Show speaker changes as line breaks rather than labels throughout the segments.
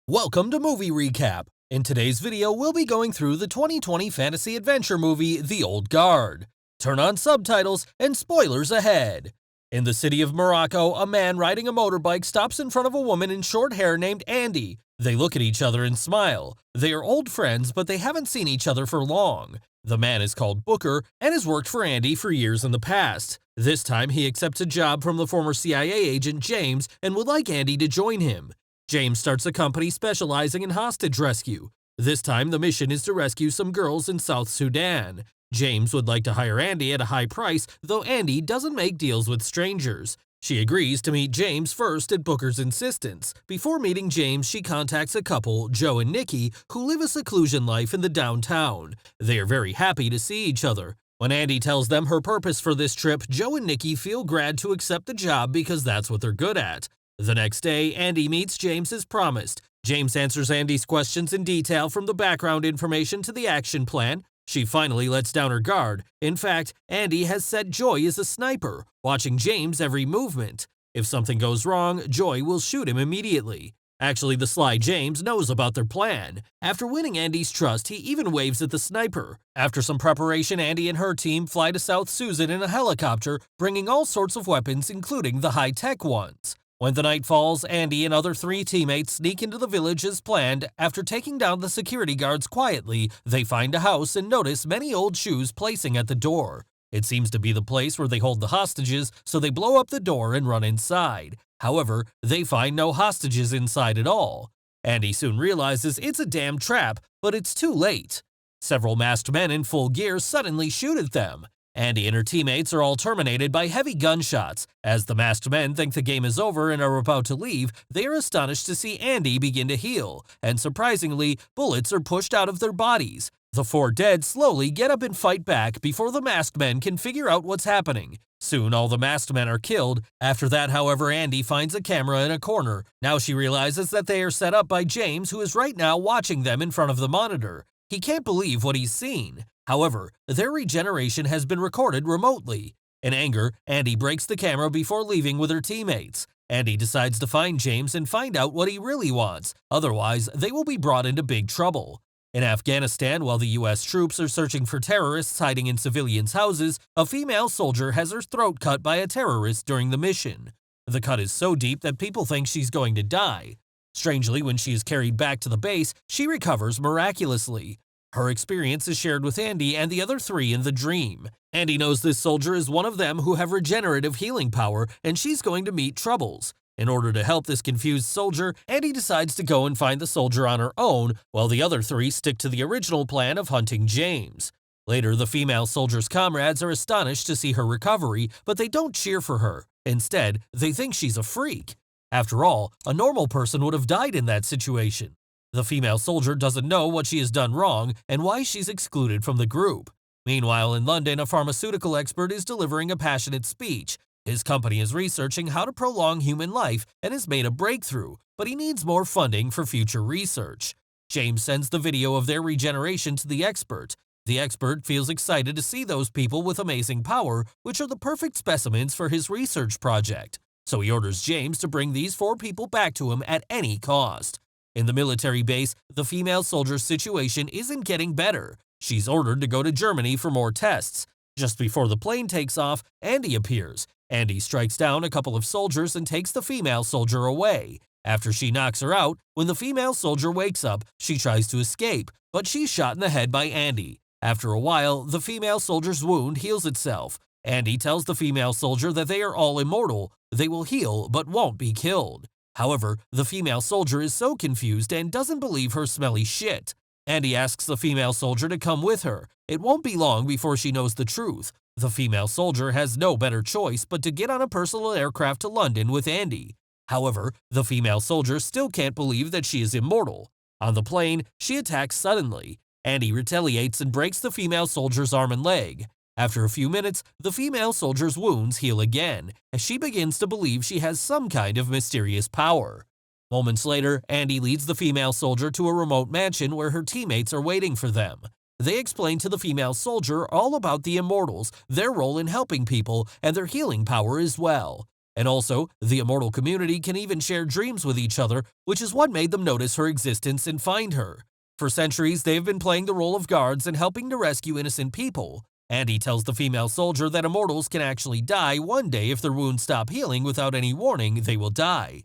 Welcome to Movie Recap. In today's video, we'll be going through the 2020 fantasy adventure movie, The Old Guard. Turn on subtitles and spoilers ahead. In the city of Morocco, a man riding a motorbike stops in front of a woman in short hair named Andy. They look at each other and smile. They are old friends, but they haven't seen each other for long. The man is called Booker and has worked for Andy for years in the past. This time, he accepts a job from the former CIA agent James and would like Andy to join him. James starts a company specializing in hostage rescue. This time, the mission is to rescue some girls in South Sudan. James would like to hire Andy at a high price, though Andy doesn't make deals with strangers. She agrees to meet James first at Booker's insistence. Before meeting James, she contacts a couple, Joe and Nikki, who live a seclusion life in the downtown. They are very happy to see each other. When Andy tells them her purpose for this trip, Joe and Nikki feel glad to accept the job because that's what they're good at. The next day, Andy meets James as promised. James answers Andy's questions in detail, from the background information to the action plan. She finally lets down her guard. In fact, Andy has set Joy as a sniper, watching James' every movement. If something goes wrong, Joy will shoot him immediately. Actually, the sly James knows about their plan. After winning Andy's trust, he even waves at the sniper. After some preparation, Andy and her team fly to South Susan in a helicopter, bringing all sorts of weapons, including the high-tech ones. When the night falls, Andy and other three teammates sneak into the village as planned. After taking down the security guards quietly, they find a house and notice many old shoes placing at the door. It seems to be the place where they hold the hostages, so they blow up the door and run inside. However, they find no hostages inside at all. Andy soon realizes it's a damn trap, but it's too late. Several masked men in full gear suddenly shoot at them. Andy and her teammates are all terminated by heavy gunshots. As the masked men think the game is over and are about to leave, they are astonished to see Andy begin to heal, and surprisingly, bullets are pushed out of their bodies. The four dead slowly get up and fight back before the masked men can figure out what's happening. Soon, all the masked men are killed. After that, however, Andy finds a camera in a corner. Now she realizes that they are set up by James, who is right now watching them in front of the monitor. He can't believe what he's seen. However, their regeneration has been recorded remotely. In anger, Andy breaks the camera before leaving with her teammates. Andy decides to find James and find out what he really wants. Otherwise, they will be brought into big trouble. In Afghanistan, while the U.S. troops are searching for terrorists hiding in civilians' houses, a female soldier has her throat cut by a terrorist during the mission. The cut is so deep that people think she's going to die. Strangely, when she is carried back to the base, she recovers miraculously. Her experience is shared with Andy and the other three in the dream. Andy knows this soldier is one of them who have regenerative healing power, and she's going to meet troubles. In order to help this confused soldier, Andy decides to go and find the soldier on her own, while the other three stick to the original plan of hunting James. Later, the female soldier's comrades are astonished to see her recovery, but they don't cheer for her. Instead, they think she's a freak. After all, a normal person would have died in that situation. The female soldier doesn't know what she has done wrong and why she's excluded from the group. Meanwhile, in London, a pharmaceutical expert is delivering a passionate speech. His company is researching how to prolong human life and has made a breakthrough, but he needs more funding for future research. James sends the video of their regeneration to the expert. The expert feels excited to see those people with amazing power, which are the perfect specimens for his research project. So he orders James to bring these four people back to him at any cost. In the military base, the female soldier's situation isn't getting better. She's ordered to go to Germany for more tests. Just before the plane takes off, Andy appears. Andy strikes down a couple of soldiers and takes the female soldier away. After she knocks her out, when the female soldier wakes up, she tries to escape, but she's shot in the head by Andy. After a while, the female soldier's wound heals itself. Andy tells the female soldier that they are all immortal. They will heal, but won't be killed. However, the female soldier is so confused and doesn't believe her smelly shit. Andy asks the female soldier to come with her. It won't be long before she knows the truth. The female soldier has no better choice but to get on a personal aircraft to London with Andy. However, the female soldier still can't believe that she is immortal. On the plane, she attacks suddenly. Andy retaliates and breaks the female soldier's arm and leg. After a few minutes, the female soldier's wounds heal again, as she begins to believe she has some kind of mysterious power. Moments later, Andy leads the female soldier to a remote mansion where her teammates are waiting for them. They explain to the female soldier all about the Immortals, their role in helping people, and their healing power as well. And also, the Immortal community can even share dreams with each other, which is what made them notice her existence and find her. For centuries, they have been playing the role of guards and helping to rescue innocent people. Andy tells the female soldier that immortals can actually die one day if their wounds stop healing without any warning, they will die.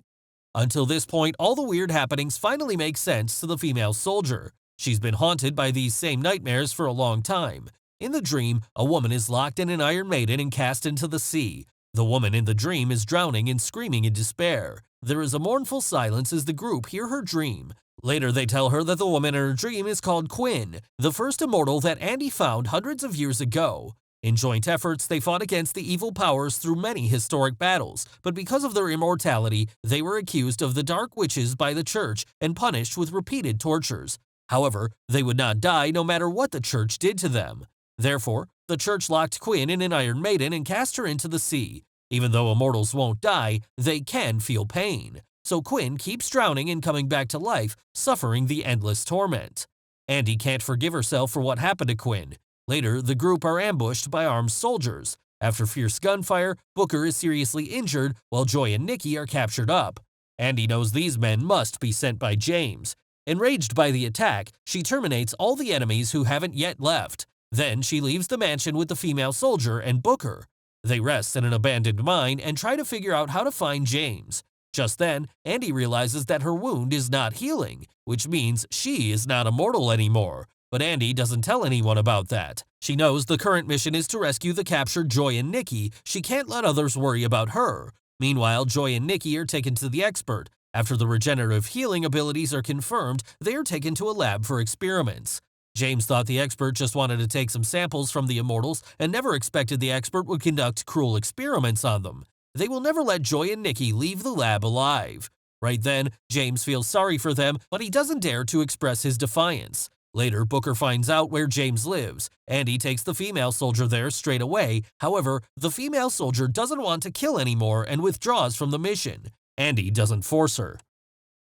Until this point, all the weird happenings finally make sense to the female soldier. She's been haunted by these same nightmares for a long time. In the dream, a woman is locked in an Iron Maiden and cast into the sea. The woman in the dream is drowning and screaming in despair. There is a mournful silence as the group hear her dream. Later, they tell her that the woman in her dream is called Quinn, the first immortal that Andy found hundreds of years ago. In joint efforts, they fought against the evil powers through many historic battles, but because of their immortality, they were accused of the Dark Witches by the church and punished with repeated tortures. However, they would not die no matter what the church did to them. Therefore, the church locked Quinn in an Iron Maiden and cast her into the sea. Even though immortals won't die, they can feel pain. So Quinn keeps drowning and coming back to life, suffering the endless torment. Andy can't forgive herself for what happened to Quinn. Later, the group are ambushed by armed soldiers. After fierce gunfire, Booker is seriously injured while Joy and Nikki are captured up. Andy knows these men must be sent by James. Enraged by the attack, she terminates all the enemies who haven't yet left. Then she leaves the mansion with the female soldier and Booker. They rest in an abandoned mine and try to figure out how to find James. Just then, Andy realizes that her wound is not healing, which means she is not immortal anymore. But Andy doesn't tell anyone about that. She knows the current mission is to rescue the captured Joy and Nikki. She can't let others worry about her. Meanwhile, Joy and Nikki are taken to the expert. After the regenerative healing abilities are confirmed, they are taken to a lab for experiments. James thought the expert just wanted to take some samples from the immortals and never expected the expert would conduct cruel experiments on them. They will never let Joy and Nikki leave the lab alive. Right then, James feels sorry for them, but he doesn't dare to express his defiance. Later, Booker finds out where James lives. Andy takes the female soldier there straight away. However, the female soldier doesn't want to kill anymore and withdraws from the mission. Andy doesn't force her.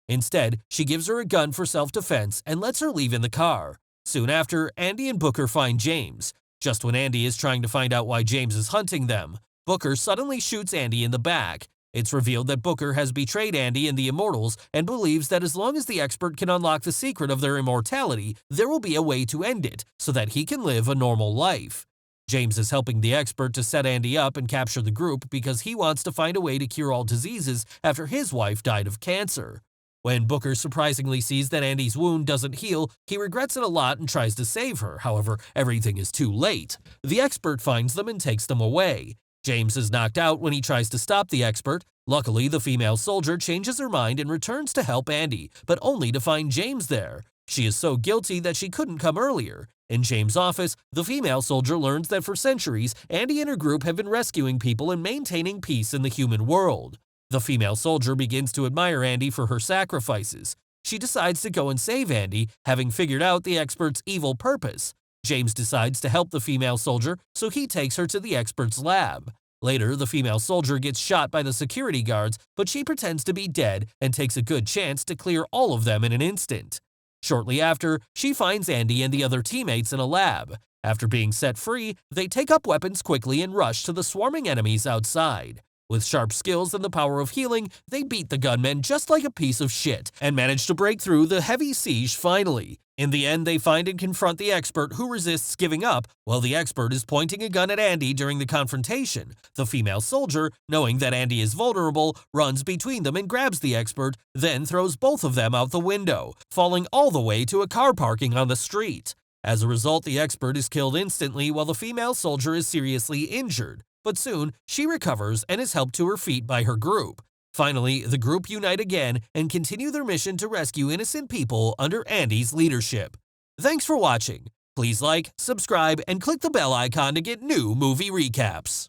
Instead, she gives her a gun for self-defense and lets her leave in the car. Soon after, Andy and Booker find James. Just when Andy is trying to find out why James is hunting them, Booker suddenly shoots Andy in the back. It's revealed that Booker has betrayed Andy and the Immortals and believes that as long as the expert can unlock the secret of their immortality, there will be a way to end it so that he can live a normal life. James is helping the expert to set Andy up and capture the group because he wants to find a way to cure all diseases after his wife died of cancer. When Booker surprisingly sees that Andy's wound doesn't heal, he regrets it a lot and tries to save her. However, everything is too late. The expert finds them and takes them away. James is knocked out when he tries to stop the expert. Luckily, the female soldier changes her mind and returns to help Andy, but only to find James there. She is so guilty that she couldn't come earlier. In James' office, the female soldier learns that for centuries, Andy and her group have been rescuing people and maintaining peace in the human world. The female soldier begins to admire Andy for her sacrifices. She decides to go and save Andy, having figured out the expert's evil purpose. James decides to help the female soldier, so he takes her to the expert's lab. Later, the female soldier gets shot by the security guards, but she pretends to be dead and takes a good chance to clear all of them in an instant. Shortly after, she finds Andy and the other teammates in a lab. After being set free, they take up weapons quickly and rush to the swarming enemies outside. With sharp skills and the power of healing, they beat the gunmen just like a piece of shit and manage to break through the heavy siege finally. In the end, they find and confront the expert, who resists giving up while the expert is pointing a gun at Andy during the confrontation. The female soldier, knowing that Andy is vulnerable, runs between them and grabs the expert, then throws both of them out the window, falling all the way to a car parking on the street. As a result, the expert is killed instantly while the female soldier is seriously injured. But soon, she recovers and is helped to her feet by her group. Finally, the group unite again and continue their mission to rescue innocent people under Andy's leadership. Thanks for watching. Please like, subscribe, and click the bell icon to get new movie recaps.